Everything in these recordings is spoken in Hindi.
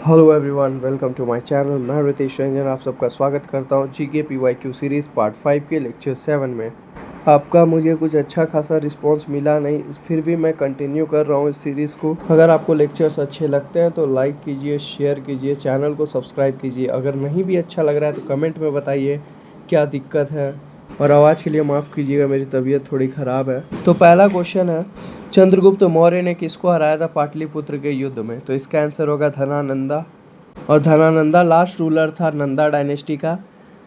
Hello everyone, welcome to my channel. मैं रितेश रंजन आप सबका स्वागत करता हूं जीके पीवाईक्यू सीरीज़ पार्ट 5 के लेक्चर 7 में। आपका मुझे कुछ अच्छा खासा रिस्पांस मिला नहीं, फिर भी मैं कंटिन्यू कर रहा हूं इस सीरीज़ को। अगर आपको लेक्चर्स अच्छे लगते हैं तो लाइक कीजिए, शेयर कीजिए, चैनल को सब्सक्राइब कीजिए। अगर नहीं भी अच्छा लग रहा है तो कमेंट में बताइए क्या दिक्कत है। और आवाज़ के लिए माफ़ कीजिएगा, मेरी तबीयत थोड़ी ख़राब है। तो पहला क्वेश्चन है, चंद्रगुप्त मौर्य ने किसको हराया था पाटलिपुत्र के युद्ध में? तो इसका आंसर होगा धनानंदा। और धनानंदा लास्ट रूलर था नंदा डायनेस्टी का।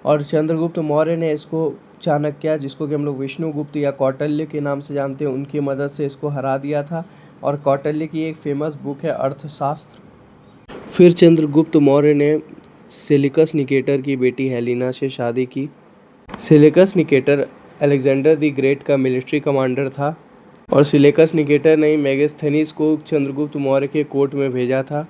और चंद्रगुप्त मौर्य ने इसको चाणक्य, जिसको कि हम लोग विष्णुगुप्त या कौटिल्य के नाम से जानते हैं, उनकी मदद से इसको हरा दिया था। और कौटिल्य की एक फेमस बुक है अर्थशास्त्र। फिर चंद्रगुप्त मौर्य ने सेलिकस निकेटर की बेटी हेलेना से शादी की। Seleucus Nicator Alexander the great का मिलिट्री कमांडर था। और सेलिकस निकेटर ने मेगास्थनीज को चंद्रगुप्त मौर्य के कोर्ट में भेजा था।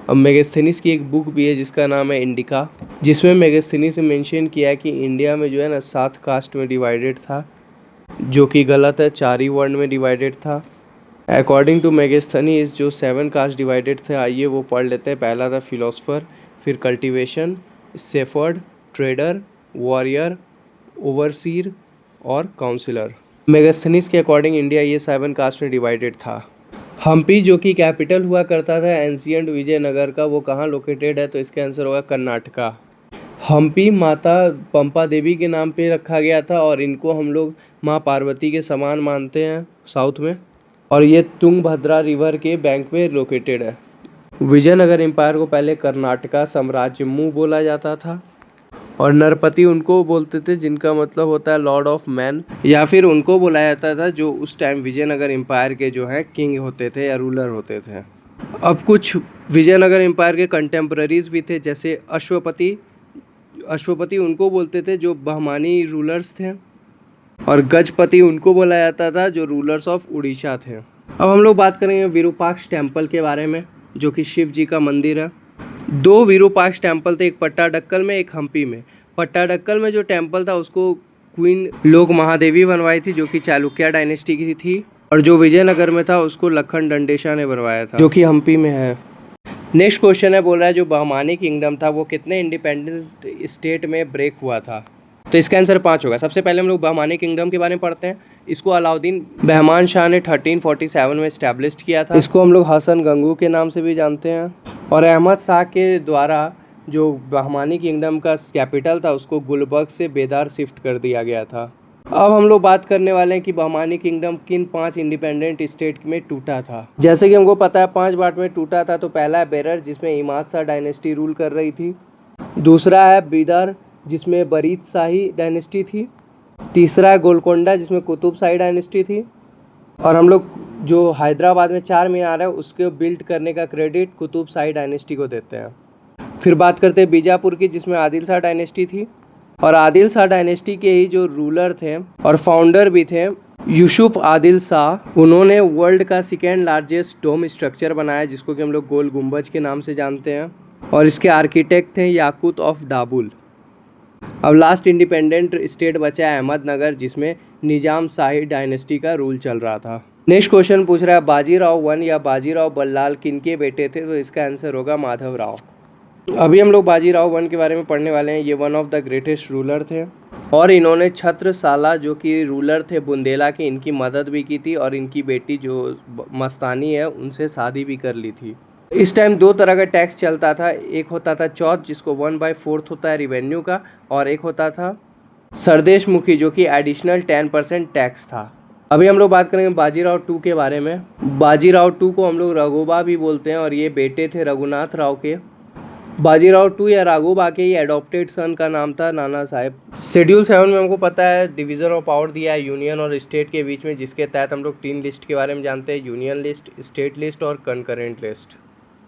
अब मेगास्थनीज की एक बुक भी है जिसका नाम है इंडिका, जिसमें मेगास्थनीज ने मेंशन किया है कि इंडिया में जो है ना 7 कास्ट में डिवाइडेड था, जो कि गलत है, 4 ही वर्ण में डिवाइडेड था। अकॉर्डिंग टू मेगास्थनीज जो 7 कास्ट डिवाइडेड थे, आइए वो पढ़ लेते हैं। पहला था फिलोसफर, फिर cultivation, shepherd, trader, warrior, overseer और काउंसिलर। मेगास्थनीज के अकॉर्डिंग इंडिया ये 7 कास्ट में डिवाइडेड था। हम्पी जो कि कैपिटल हुआ करता था एंशियंट विजयनगर का, वो कहाँ लोकेटेड है? तो इसका आंसर होगा कर्नाटका। हम्पी माता पंपा देवी के नाम पे रखा गया था और इनको हम लोग माँ पार्वती के समान मानते हैं साउथ में। और ये तुंगभद्रा रिवर के बैंक में लोकेटेड है। विजयनगर एम्पायर को पहले कर्नाटका साम्राज्यमु बोला जाता था। और नरपति उनको बोलते थे जिनका मतलब होता है लॉर्ड ऑफ मैन, या फिर उनको बुलाया जाता था जो उस टाइम विजयनगर एम्पायर के जो हैं किंग होते थे या रूलर होते थे। अब कुछ विजयनगर एम्पायर के कंटेम्प्रेरीज भी थे, जैसे अश्वपति। अश्वपति उनको बोलते थे जो बहमानी रूलर्स थे। और गजपति उनको बोला जाता था जो रूलर्स ऑफ उड़ीसा थे। अब हम लोग बात करेंगे विरूपाक्ष टेम्पल के बारे में, जो कि शिव जी का मंदिर है। 2 विरूपाक्ष टेम्पल थे, एक पट्टाडक्कल में, एक हम्पी में। पट्टाडक्कल में जो टेम्पल था उसको क्वीन लोक महादेवी बनवाई थी, जो कि चालुक्य डायनेस्टी की थी। और जो विजयनगर में था उसको लखन डंडेशा ने बनवाया था, जो कि हम्पी में है। नेक्स्ट क्वेश्चन है, बोल रहा है जो बहमानी किंगडम था वो कितने इंडिपेंडेंट स्टेट में ब्रेक हुआ था? तो इसका आंसर 5 होगा। सबसे पहले हम लोग बहमानी किंगडम के बारे में पढ़ते हैं। इसको अलाउद्दीन बहमान शाह ने 1347 में इस्टेब्लिश किया था। इसको हम लोग हसन गंगू के नाम से भी जानते हैं। और अहमद शाह के द्वारा जो बहमानी किंगडम का कैपिटल था उसको गुलबर्ग से बेदार शिफ्ट कर दिया गया था। अब हम लोग बात करने वाले हैं कि बहमानी किंगडम किन 5 इंडिपेंडेंट स्टेट में टूटा था। जैसे कि हमको पता है 5 पार्ट में टूटा था। तो पहला है बेरर, जिसमें इमाद शाह डायनेस्टी रूल कर रही थी। दूसरा है बीदर, जिसमें बरीद शाही डायनेस्टी थी। तीसरा है गोलकोंडा, जिसमें कुतुब शाही डायनेस्टी थी। और हम लोग जो हैदराबाद में 4 मीनार है उसके बिल्ड करने का क्रेडिट कुतुब शाही डायनेस्टी को देते हैं। फिर बात करते हैं बीजापुर की, जिसमें आदिल शाह डायनेस्टी थी। और आदिल शाह डायनेस्टी के ही जो रूलर थे और फाउंडर भी थे यूसुफ आदिल शाह, उन्होंने वर्ल्ड का 2nd लार्जेस्ट डोम स्ट्रक्चर बनाया, जिसको कि हम लोग गोल गुम्बज के नाम से जानते हैं। और इसके आर्किटेक्ट थे याकूत ऑफ दाबुल। अब लास्ट इंडिपेंडेंट स्टेट बचा है अहमदनगर, जिसमें निजाम शाही डायनेस्टी का रूल चल रहा था। नेक्स्ट क्वेश्चन पूछ रहा है बाजीराव वन या बाजीराव बल्लाल किनके बेटे थे? तो इसका आंसर होगा माधवराव। अभी हम लोग बाजीराव वन के बारे में पढ़ने वाले हैं। ये one of the greatest ruler थे और इन्होंने छत्रसाला जो कि रूलर थे बुंदेला के, इनकी मदद भी की थी। और इनकी बेटी जो मस्तानी है उनसे शादी भी कर ली थी। इस टाइम 2 तरह का टैक्स चलता था। एक होता था चौथ, जिसको 1/4 होता है रिवेन्यू का। और एक होता था सरदेश मुखी, जो कि एडिशनल 10% टैक्स था। अभी हम लोग बात करेंगे बाजीराव 2 के बारे में। बाजीराव 2 को हम लोग रघुबा भी बोलते हैं और ये बेटे थे रघुनाथ राव के। बाजीराव 2 या राघोबा के ही एडॉप्टेड सन का नाम था नाना साहेब। शेड्यूल 7 में हमको पता है डिवीज़न ऑफ पावर दिया है यूनियन और स्टेट के बीच में, जिसके तहत हम लोग 3 लिस्ट के बारे में जानते हैं, यूनियन लिस्ट, स्टेट लिस्ट और concurrent list.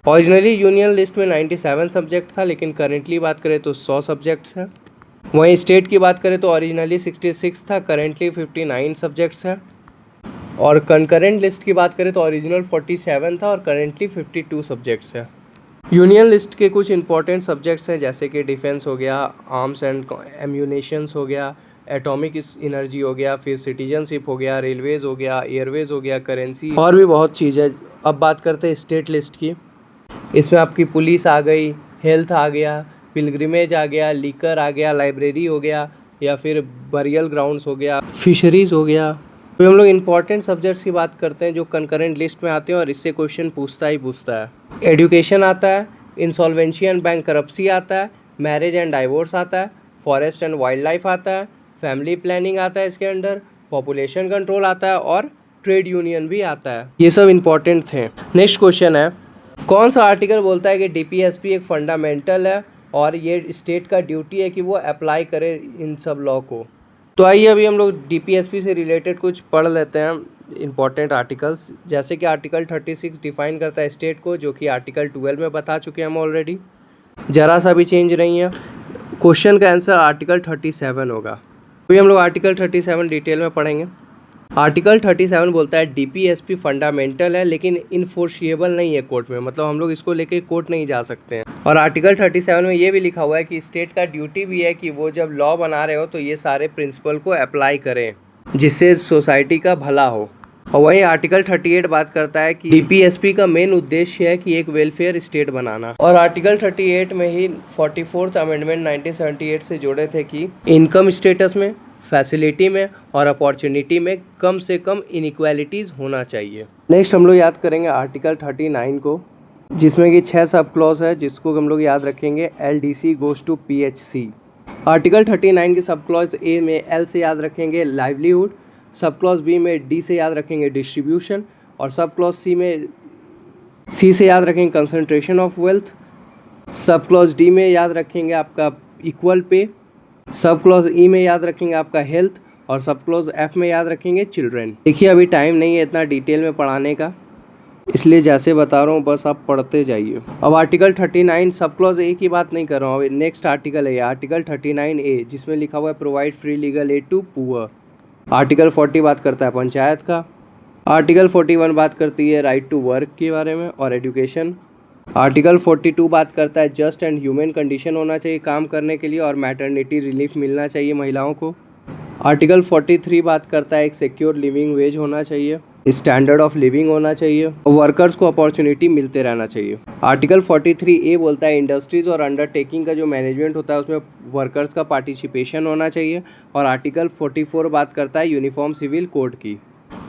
Originally union list में 97 सब्जेक्ट था, लेकिन करेंटली बात करें तो 100 सब्जेक्ट्स हैं। वहीं स्टेट की बात करें तो ओरिजिनली 66 था, करेंटली 59 सब्जेक्ट्स हैं। और कंकरेंट लिस्ट की बात करें तो ओरिजिनल 47 था और करेंटली 52 सब्जेक्ट्स हैं। यूनियन लिस्ट के कुछ इंपॉर्टेंट सब्जेक्ट्स हैं, जैसे कि डिफेंस हो गया, आर्म्स एंड एम्यूनेशंस हो गया, एटॉमिक एनर्जी हो गया, फिर सिटीजनशिप हो गया, रेलवेज़ हो गया, एयरवेज़ हो गया, करेंसी और भी बहुत चीज़ है। अब बात करते हैं स्टेट लिस्ट की। इसमें आपकी पुलिस आ गई, हेल्थ आ गया, पिलग्रिमेज आ गया, लीकर आ गया, लाइब्रेरी हो गया, या फिर बरियल ग्राउंड्स हो गया, फिशरीज़ हो गया। तो हम लोग इंपॉर्टेंट सब्जेक्ट्स की बात करते हैं जो कंकरेंट लिस्ट में आते हैं और इससे क्वेश्चन पूछता ही पूछता है। एजुकेशन आता है, इंसॉल्वेंसी एंड बैंकरप्सी आता है, मैरिज एंड डाइवोर्स आता है, फॉरेस्ट एंड वाइल्ड लाइफ आता है, फैमिली प्लानिंग आता है इसके अंदर, पॉपुलेशन कंट्रोल आता है और ट्रेड यूनियन भी आता है। ये सब इंपॉर्टेंट थे। नेक्स्ट क्वेश्चन है, कौन सा आर्टिकल बोलता है कि डीपीएसपी एक फंडामेंटल है और ये स्टेट का ड्यूटी है कि वो अप्लाई करे इन सब लॉ को। तो आइए अभी हम लोग डीपीएसपी से रिलेटेड कुछ पढ़ लेते हैं इंपॉर्टेंट आर्टिकल्स। जैसे कि आर्टिकल 36 डिफाइन करता है स्टेट को, जो कि आर्टिकल 12 में बता चुके हैं हम ऑलरेडी, ज़रा सा भी चेंज नहीं है। क्वेश्चन का आंसर आर्टिकल 37 होगा। अभी हम लोग आर्टिकल 37 डिटेल में पढ़ेंगे। आर्टिकल 37 बोलता है डीपीएसपी फंडामेंटल है लेकिन इन्फोर्सिएबल नहीं है कोर्ट में, मतलब हम लोग इसको लेके कोर्ट नहीं जा सकते हैं। और आर्टिकल 37 में ये भी लिखा हुआ है कि स्टेट का ड्यूटी भी है कि वो जब लॉ बना रहे हो तो ये सारे प्रिंसिपल को अप्लाई करें जिससे सोसाइटी का भला हो। और वहीं आर्टिकल 38 बात करता है कि डीपीएसपी का मेन उद्देश्य है कि एक वेलफेयर स्टेट बनाना। और आर्टिकल 38 में ही 44th अमेंडमेंट 1978 से जोड़े थे कि इनकम स्टेटस में, फैसिलिटी में और अपॉर्चुनिटी में कम से कम इनइक्वालिटीज़ होना चाहिए। नेक्स्ट हम लोग याद करेंगे आर्टिकल 39 को, जिसमें कि 6 सब क्लॉज है जिसको हम लोग याद रखेंगे LDC goes to PHC। Article 39 के सब क्लॉज ए में L से याद रखेंगे लाइवलीहुड, सब क्लॉज बी में D से याद रखेंगे डिस्ट्रीब्यूशन, और सब क्लॉज C से याद रखेंगे concentration of wealth, sub clause D में याद रखेंगे आपका इक्वल पे, सब क्लॉज ई में याद रखेंगे आपका हेल्थ, और सब क्लॉज एफ में याद रखेंगे चिल्ड्रेन। देखिए अभी टाइम नहीं है इतना डिटेल में पढ़ाने का, इसलिए जैसे बता रहा हूँ बस आप पढ़ते जाइए। अब आर्टिकल 39 सब क्लॉज ए की बात नहीं कर रहा हूँ, नेक्स्ट आर्टिकल है आर्टिकल 39A, जिसमें लिखा हुआ है provide free legal aid to poor. Article 40 बात करता है पंचायत का। आर्टिकल 41 बात करती है राइट टू वर्क के बारे में और एजुकेशन। आर्टिकल 42 बात करता है जस्ट एंड ह्यूमन कंडीशन होना चाहिए काम करने के लिए और मैटरनिटी रिलीफ मिलना चाहिए महिलाओं को। आर्टिकल 43 बात करता है एक सिक्योर लिविंग वेज होना चाहिए, स्टैंडर्ड ऑफ लिविंग होना चाहिए और वर्कर्स को अपॉर्चुनिटी मिलते रहना चाहिए। आर्टिकल 43A बोलता है इंडस्ट्रीज़ और अंडरटेकिंग का जो मैनेजमेंट होता है उसमें वर्कर्स का पार्टिसिपेशन होना चाहिए। और आर्टिकल 44 बात करता है यूनिफॉर्म सिविल कोड की।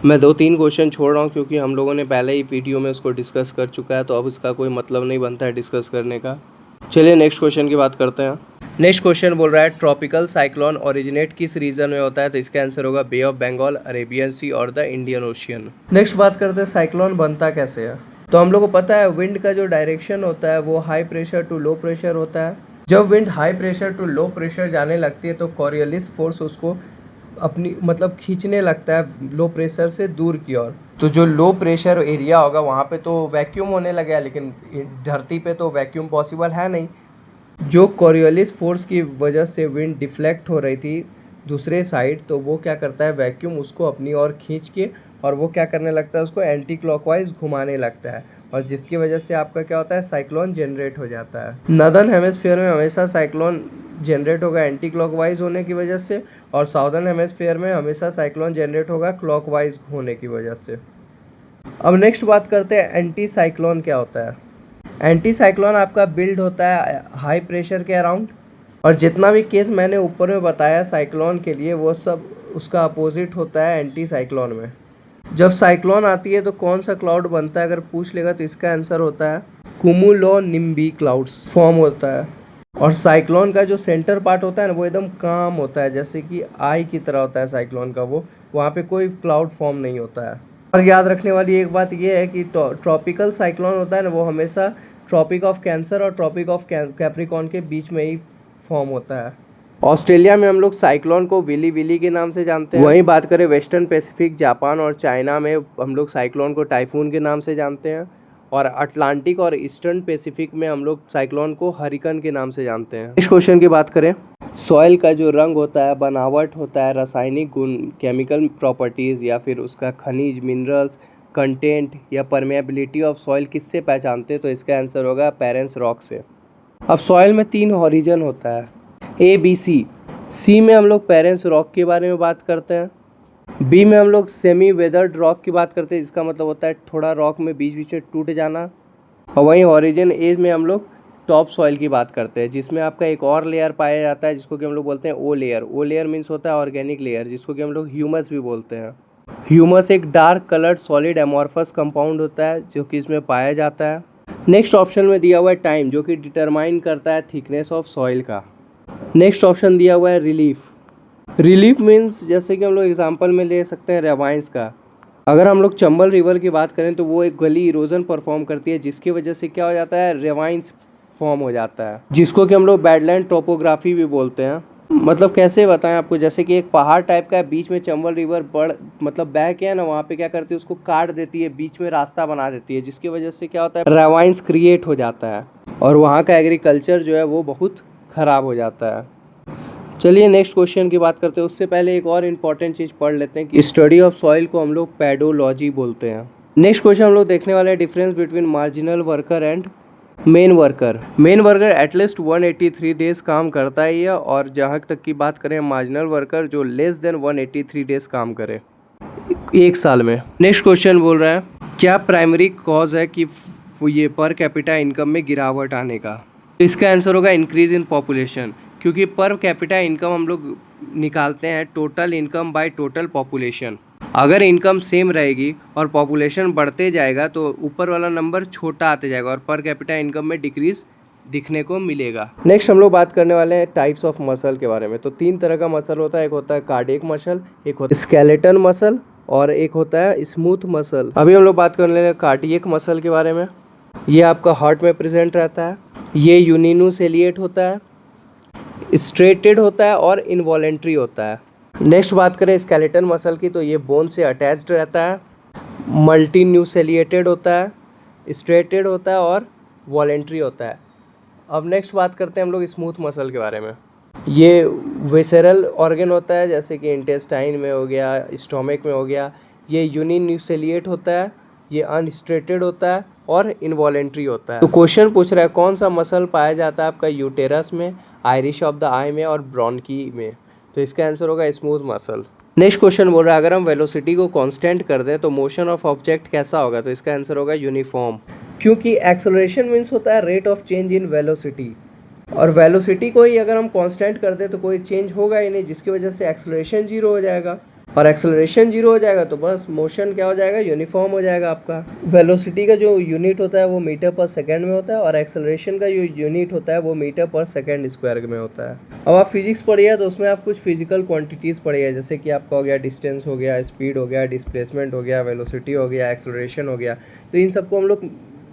मैं 2-3 क्वेश्चन छोड़ रहा हूँ क्योंकि हम लोगों ने पहले ही वीडियो में उसको डिस्कस कर चुका है, तो अब इसका कोई मतलब नहीं बनता है डिस्कस करने का। चलिए नेक्स्ट क्वेश्चन की बात करते हैं। नेक्स्ट क्वेश्चन बोल रहा है ट्रॉपिकल साइक्लोन ओरिजिनेट किस रीजन में होता है, तो इसका आंसर होगा बे ऑफ बंगाल, अरेबियन सी और द इंडियन ओशियन। नेक्स्ट बात करते हैं साइक्लोन बनता कैसे है। तो हम लोग को पता है विंड का जो डायरेक्शन होता है वो high pressure to low pressure होता है। जब wind high pressure to low pressure जाने लगती है तो कॉरियोलिस फोर्स उसको अपनी मतलब खींचने लगता है लो प्रेशर से दूर की ओर। तो जो लो प्रेशर एरिया होगा वहाँ पे तो वैक्यूम होने लगेगा, लेकिन धरती पे तो वैक्यूम पॉसिबल है नहीं। जो कॉरियोलिस फोर्स की वजह से विंड डिफ्लेक्ट हो रही थी दूसरे साइड, तो वो क्या करता है वैक्यूम उसको अपनी ओर खींच के और वो क्या करने लगता है उसको एंटी क्लॉकवाइज घुमाने लगता है, और जिसकी वजह से आपका क्या होता है साइक्लोन जनरेट हो जाता है। नॉर्दर्न हेमिस्फीयर में हमेशा साइक्लोन जनरेट होगा एंटी क्लॉकवाइज होने की वजह से, और साउदर्न हेमिस्फीयर में हमेशा साइक्लोन जनरेट होगा क्लॉकवाइज होने की वजह से। अब नेक्स्ट बात करते हैं एंटी साइक्लोन क्या होता है। एंटी साइक्लोन आपका बिल्ड होता है हाई प्रेशर के अराउंड, और जितना भी केस मैंने ऊपर में बताया साइक्लोन के लिए वो सब उसका अपोजिट होता है एंटी साइक्लोन में। जब साइक्लोन आती है तो कौन सा क्लाउड बनता है अगर पूछ लेगा तो इसका आंसर होता है कुमुलो निम्बी क्लाउड्स फॉर्म होता है। और साइक्लोन का जो सेंटर पार्ट होता है ना वो एकदम काम होता है, जैसे कि आई की तरह होता है साइक्लोन का, वो वहाँ पे कोई क्लाउड फॉर्म नहीं होता है। और याद रखने वाली एक बात ये है कि ट्रॉपिकल साइक्लोन होता है ना वो हमेशा ट्रॉपिक ऑफ कैंसर और ट्रॉपिक ऑफ कैप्रिकॉर्न के बीच में ही फॉर्म होता है। ऑस्ट्रेलिया में हम लोग साइक्लोन को विली विली के नाम से जानते हैं। वहीं बात करें वेस्टर्न पैसिफिक, जापान और चाइना में हम लोग साइक्लोन को टाइफून के नाम से जानते हैं। और अटलांटिक और ईस्टर्न पैसिफिक में हम लोग साइक्लोन को हरिकन के नाम से जानते हैं। इस क्वेश्चन की बात करें, सॉइल का जो रंग होता है, बनावट होता है, रासायनिक गुण, केमिकल प्रॉपर्टीज़ या फिर उसका खनिज मिनरल्स कंटेंट या परमेबिलिटी ऑफ सॉइल किससे पहचानते हैं, तो इसका आंसर होगा पेरेंट्स रॉक से। अब सॉइल में 3 हॉरिजन होता है ABC। सी में हम लोग पेरेंट्स रॉक के बारे में बात करते हैं। बी में हम लोग सेमी वेदर्ड रॉक की बात करते हैं, जिसका मतलब होता है थोड़ा रॉक में बीच बीच में टूट जाना। और वहीं ओरिजिन एज में हम लोग टॉप सॉइल की बात करते हैं, जिसमें आपका एक और लेयर पाया जाता है जिसको कि हम लोग बोलते हैं ओ लेयर। ओ लेयर मीन्स होता है ऑर्गेनिक लेयर, जिसको कि हम लोग ह्यूमस भी बोलते हैं। ह्यूमस एक dark coloured solid amorphous compound होता है जो कि इसमें पाया जाता है। नेक्स्ट ऑप्शन में दिया हुआ है टाइम, जो कि डिटरमाइन करता है थिकनेस ऑफ सॉइल का। नेक्स्ट ऑप्शन दिया हुआ है रिलीफ। रिलीफ मीन्स जैसे कि हम लोग एग्जांपल में ले सकते हैं रेवाइंस का। अगर हम लोग चंबल रिवर की बात करें तो वो एक गली इरोजन परफॉर्म करती है, जिसकी वजह से क्या हो जाता है, रेवाइंस फॉर्म हो जाता है, जिसको कि हम लोग बैडलैंड टोपोग्राफी भी बोलते हैं। मतलब कैसे बताएं आपको, जैसे कि एक पहाड़ टाइप का है, बीच में चंबल रिवर मतलब बह के है ना, वहाँ पे क्या करती है, उसको काट देती है, बीच में रास्ता बना देती है, जिसकी वजह से क्या होता है, रेवाइंस क्रिएट हो जाता है और वहाँ का एग्रीकल्चर जो है वो बहुत ख़राब हो जाता है। चलिए नेक्स्ट क्वेश्चन की बात करते हैं। उससे पहले एक और इम्पॉर्टेंट चीज़ पढ़ लेते हैं कि स्टडी ऑफ सॉइल को हम लोग पेडोलॉजी बोलते हैं। नेक्स्ट क्वेश्चन हम लोग देखने वाले हैं difference between marginal worker and main worker. Main worker at least 183 days काम करता है ये, और जहाँ तक की बात करें मार्जिनल वर्कर जो लेस देन 183 डेज काम करे एक साल में। नेक्स्ट क्वेश्चन बोल रहा है क्या प्राइमरी कॉज है कि ये पर कैपिटा इनकम में गिरावट आने का। इसका आंसर होगा इंक्रीज इन पॉपुलेशन, क्योंकि पर कैपिटा इनकम हम लोग निकालते हैं total income by total population. अगर इनकम सेम रहेगी और पॉपुलेशन बढ़ते जाएगा तो ऊपर वाला नंबर छोटा आते जाएगा और पर कैपिटा इनकम में डिक्रीज दिखने को मिलेगा। नेक्स्ट हम लोग बात करने वाले हैं टाइप्स ऑफ मसल के बारे में। तो 3 तरह का मसल होता है, एक होता है कार्डियक मसल, एक होता है स्केलेटन मसल और एक होता है स्मूथ मसल। अभी हम लोग बात करने वाले हैं कार्डियक मसल के बारे में। ये आपका हार्ट में प्रेजेंट रहता है, ये यूनिनोसेलिएट होता है, स्ट्रेटेड होता है और इनवॉलेंट्री होता है। नेक्स्ट बात करें स्केलेटन मसल की, तो ये बोन से अटैच्ड रहता है, मल्टी न्यूसेलिएटेड होता है, स्ट्रेटेड होता है और वॉलेंट्री होता है। अब नेक्स्ट बात करते हैं हम लोग स्मूथ मसल के बारे में। ये विसेरल ऑर्गन होता है, जैसे कि इंटेस्टाइन में हो गया, स्टोमक में हो गया। ये यूनिन्यूसेलिएट होता है, ये अनस्ट्रेटेड होता है और इनवॉलेंट्री होता है। तो क्वेश्चन पूछ रहा है कौन सा मसल पाया जाता है आपका यूटेरस में, आयरिश ऑफ द आई में और ब्रोंकी में। तो इसका आंसर होगा स्मूथ मसल। नेक्स्ट क्वेश्चन बोल रहा है अगर हम वेलोसिटी को कांस्टेंट कर दें तो मोशन ऑफ ऑब्जेक्ट कैसा होगा। तो इसका आंसर होगा यूनिफॉर्म, क्योंकि एक्सेलरेशन मीन्स होता है rate of change in velocity, और वेलोसिटी को ही अगर हम कांस्टेंट कर दें तो कोई चेंज होगा ही नहीं, जिसकी वजह से एक्सेलरेशन जीरो हो जाएगा, और एक्सेलरेशन जीरो हो जाएगा तो बस मोशन क्या हो जाएगा, यूनिफॉर्म हो जाएगा आपका। वेलोसिटी का जो यूनिट होता है वो मीटर पर सेकंड में होता है, और एक्सेलरेशन का जो यूनिट होता है वो मीटर पर सेकंड स्क्वायर में होता है। अब आप फिजिक्स पढ़िए तो उसमें आप कुछ फिजिकल क्वांटिटीज़ पढ़िए, जैसे कि आपका हो गया डिस्टेंस हो गया, स्पीड हो गया, डिस्प्लेसमेंट हो गया, वेलोसिटी हो गया, एक्सेलरेशन हो गया। तो इन सबको हम लोग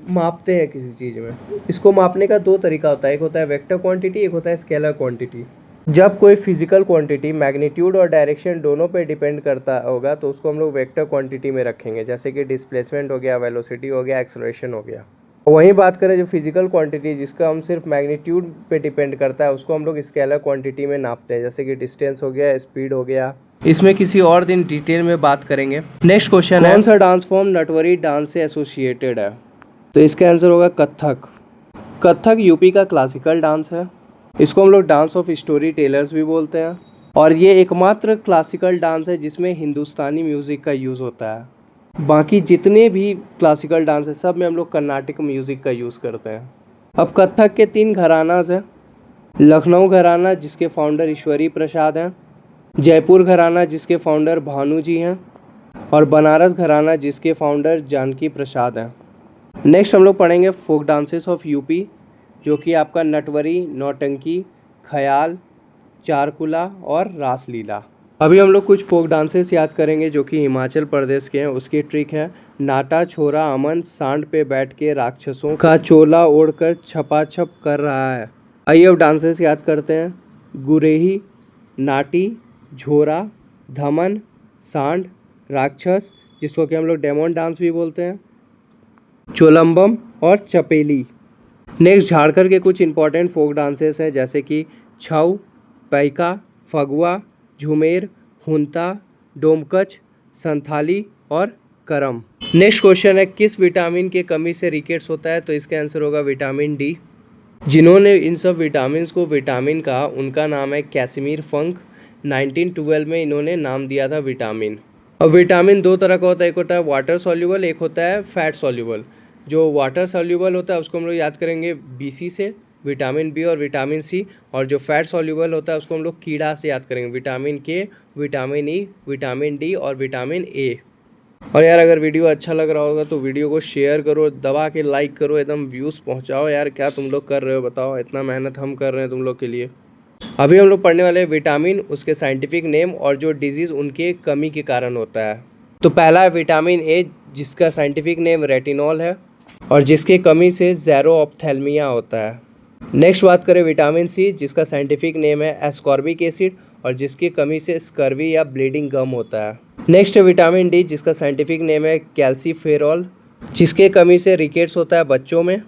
मापते हैं किसी चीज़ में। इसको मापने का 2 तरीका होता है, एक होता है वेक्टर क्वांटिटी, एक होता है स्केलर क्वांटिटी। जब कोई फिजिकल क्वांटिटी मैग्नीट्यूड और डायरेक्शन दोनों पे डिपेंड करता होगा तो उसको हम लोग वेक्टर क्वांटिटी में रखेंगे, जैसे कि डिस्प्लेसमेंट हो गया, वेलोसिटी हो गया, एक्सेलरेशन हो गया। वहीं बात करें जो फिजिकल क्वांटिटी जिसका हम सिर्फ मैग्नीट्यूड पे डिपेंड करता है उसको हम लोग स्केलर क्वांटिटी में नापते हैं, जैसे कि डिस्टेंस हो गया, स्पीड हो गया। इसमें किसी और दिन डिटेल में बात करेंगे। नेक्स्ट क्वेश्चन है कौन सा डांस फॉर्म नटवरी डांस से एसोसिएटेड है। तो इसका आंसर होगा कथक। कथक यूपी का क्लासिकल डांस है, इसको हम लोग डांस ऑफ स्टोरी टेलर्स भी बोलते हैं, और ये एकमात्र क्लासिकल डांस है जिसमें हिंदुस्तानी म्यूज़िक का यूज़ होता है। बाकी जितने भी क्लासिकल डांस है सब में हम लोग कर्नाटिक म्यूज़िक का यूज़ करते हैं। अब कथक के 3 घरानाज हैं, लखनऊ घराना जिसके फाउंडर ईश्वरी प्रसाद हैं, जयपुर घराना जिसके फाउंडर भानु जी हैं, और बनारस घराना जिसके फाउंडर जानकी प्रसाद हैं। नेक्स्ट हम लोग पढ़ेंगे फोक डांसेस ऑफ यूपी, जो कि आपका नटवरी, नौटंकी, ख्याल, चारकुला और रासलीला। अभी हम लोग कुछ फोक डांसेस याद करेंगे जो कि हिमाचल प्रदेश के हैं। उसकी ट्रिक है नाटा छोरा अमन सांड पे बैठ के राक्षसों का चोला ओढ़कर छपाछप कर रहा है। आइए अब डांसेस याद करते हैं। गुरेही, नाटी, झोरा, धमन, सांड, राक्षस जिसको कि हम लोग डेमोन डांस भी बोलते हैं, चोलम्बम और चपेली। नेक्स्ट झारखंड के कुछ इंपॉर्टेंट फोक डांसेस हैं, जैसे कि छऊ, पैका, फगुआ, झुमेर, हुंता, डोमकच, संथाली और करम। नेक्स्ट क्वेश्चन है किस विटामिन के कमी से रिकेट्स होता है। तो इसका आंसर होगा विटामिन डी। जिन्होंने इन सब विटामिन को विटामिन कहा उनका नाम है कैसिमिर फंक। 1912 में इन्होंने नाम दिया था विटामिन। अब विटामिन 2 तरह का होता है, एक होता है वाटर सॉल्यूबल, एक होता है फैट सॉल्यूबल। जो वाटर सॉल्यूबल होता है उसको हम लोग याद करेंगे BC से, विटामिन B और विटामिन C। और जो फैट सॉल्यूबल होता है उसको हम लोग कीड़ा से याद करेंगे, vitamin K, vitamin E, vitamin D और विटामिन A। और यार अगर वीडियो अच्छा लग रहा होगा तो वीडियो को शेयर करो, दबा के लाइक करो, एकदम व्यूज़ पहुंचाओ। यार क्या तुम लोग कर रहे हो बताओ, इतना मेहनत हम कर रहे हैं तुम लोग के लिए। अभी हम लोग पढ़ने वाले हैं विटामिन, उसके साइंटिफिक नेम और जो डिजीज़ उनके कमी के कारण होता है। तो पहला है विटामिन A, जिसका साइंटिफिक नेम रेटिनॉल है और जिसके कमी से ज़ेरोऑप्थेल्मिया होता है। नेक्स्ट बात करें विटामिन C, जिसका साइंटिफिक नेम है एस्कॉर्बिक एसिड और जिसकी कमी से स्कर्वी या ब्लीडिंग गम होता है। नेक्स्ट है विटामिन D, जिसका साइंटिफिक नेम है कैल्सीफेरॉल, जिसके कमी से रिकेट्स होता है बच्चों में।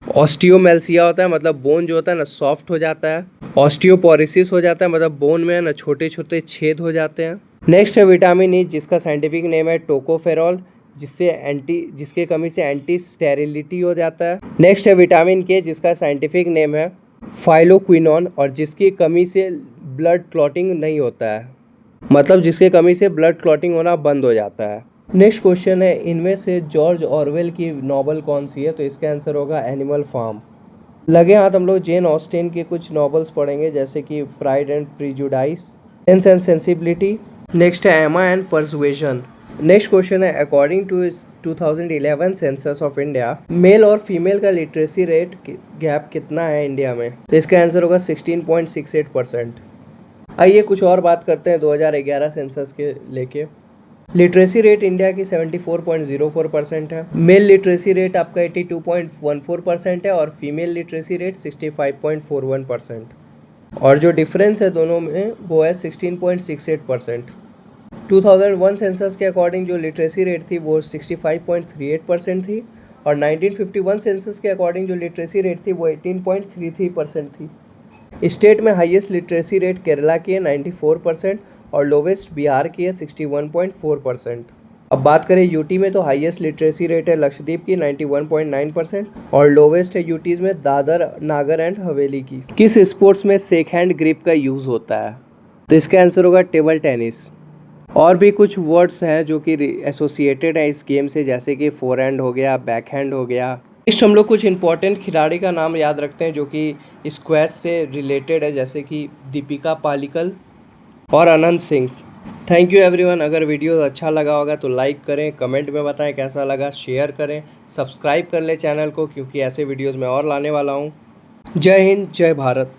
ऑस्टियोमेल्सिया होता है, मतलब बोन जो होता है ना सॉफ्ट हो जाता है। ऑस्टियोपोरोसिस हो जाता है, मतलब बोन में ना छोटे छोटे छेद हो जाते हैं। नेक्स्ट है विटामिन E, जिसका साइंटिफिक नेम है टोकोफेरॉल, जिसके कमी से एंटी स्टेरिलिटी हो जाता है। नेक्स्ट है विटामिन K, जिसका साइंटिफिक नेम है फाइलोक्विनोन और जिसकी कमी से ब्लड क्लॉटिंग नहीं होता है, मतलब जिसके कमी से ब्लड क्लॉटिंग होना बंद हो जाता है। नेक्स्ट क्वेश्चन है, इनमें से जॉर्ज ऑरवेल की नॉवल कौन सी है? तो इसका आंसर होगा एनिमल फार्म। लगे हाथ हम लोग जेन ऑस्टिन के कुछ नॉवेल्स पढ़ेंगे, जैसे कि pride and prejudice, sense and sensibility. Next है Emma and Persuasion. Next question है, according to 2011 census of India, male और फीमेल का लिटरेसी रेट गैप कितना है इंडिया में? तो इसका आंसर होगा 16.68%। आइए कुछ और बात करते हैं 2011 सेंसस के लेके। लिटरेसी रेट इंडिया की 74.04% है। मेल लिटरेसी रेट आपका 82.14% है और फीमेल लिटरेसी रेट 65.41%। और जो डिफरेंस है दोनों में वो है 16.68%। 2001 सेंसस के अकॉर्डिंग जो लिटरेसी रेट थी वो 65.38% थी और 1951 सेंसस के अकॉर्डिंग जो लिटरेसी रेट थी वो 18.33% थी। स्टेट में हाईएस्ट लिटरेसी रेट केरला की है 94% और लोवेस्ट बिहार की है 61.4%। अब बात करें यूटी में, तो हाईएस्ट लिटरेसी रेट है लक्षद्वीप की 91.9% और लोवेस्ट है यूटीज में दादर, नागर एंड हवेली की। किस स्पोर्ट्स में शेक हैंड ग्रिप का यूज़ होता है? तो इसका आंसर होगा टेबल टेनिस। और भी कुछ वर्ड्स हैं जो कि एसोसिएटेड है इस गेम से, जैसे कि फोरहैंड हो गया, बैक हैंड हो गया। नेक्स्ट हम लोग कुछ इंपॉर्टेंट खिलाड़ी का नाम याद रखते हैं जो कि स्क्वैश से रिलेटेड है, जैसे कि दीपिका पालिकल और Anant Singh. Thank you everyone. अगर वीडियो अच्छा लगा होगा तो लाइक करें, कमेंट में बताएं कैसा लगा, शेयर करें, सब्सक्राइब कर लें चैनल को, क्योंकि ऐसे वीडियोज़ मैं और लाने वाला हूँ। जय हिंद, जय भारत।